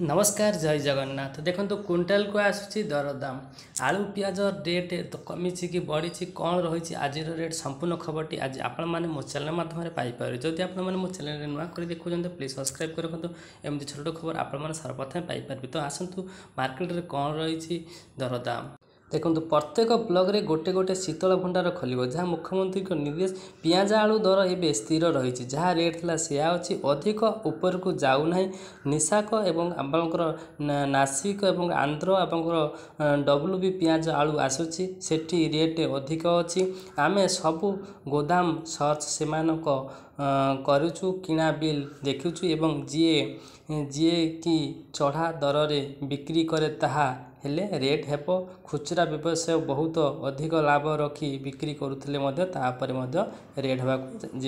नमस्कार जय जगन्नाथ देखो क्विंटाल को आसूँ दरदाम आलू पियाज रेट तो कमी कि बढ़ी कौन रही आज रेट संपूर्ण खबर आज आपण मैंने मो चैनल माध्यम पाइपर जदि आप मो चैनल नुआ कर देखुं प्लीज सब्सक्राइब कर रखु एमती छोट छोट खबर आपण सर्वप्रथम पाइपर तो आसतु मार्केट में कौन रही दरदाम देखो प्रत्येक ब्लग्रे गोटे गोटे शीतल भंडार खोल जहाँ मुख्यमंत्री निर्देश पियाज आलू दर एवं स्थिर रही जहाँ रेट था सी अच्छी अधिक ऊपर को जाऊना निशाक एवं आपंकर नासिक एवं आंध्र आपंकर डब्ल्यू भी पियाज आलू आसूसी सेठी रेट अधिक अच्छी आमे सबू गोदाम सर्च से करुचु किना बिल देखुचु एवं जी कि चढ़ा दर रे बिक्री करे ताहा हेले रेट हेप खुचरा व्यवसाय बहुत अधिक लाभ रखी बिक्री करुले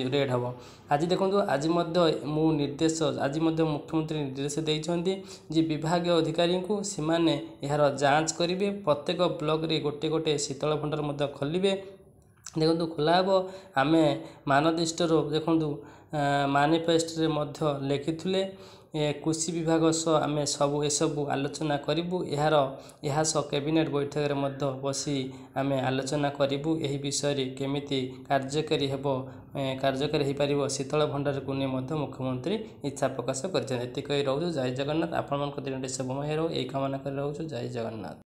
रेट हम आज देखो आज मु निर्देश आज मुख्यमंत्री निर्देश देते विभाग अधिकारी को सीमाने यार जांच करेंगे प्रत्येक ब्लॉक रे गोटे गोटे शीतल भंडार खोलिए देखो खोला हम आम मानदृष्टर देखु मानिफेस्ट लिखी कृषि विभाग सह आम सब एसबू आलोचना करूँ यार कैबिनेट बैठक में बसी आम आलोचना करूँ यही विषय केमिति कार्यकारी हो पार शीतल भंडार को नहीं मुख्यमंत्री इच्छा प्रकाश कर रोचु जय जगन्नाथ आपण दिन शुभमय रो यही कामना कर रोचु जय जगन्नाथ।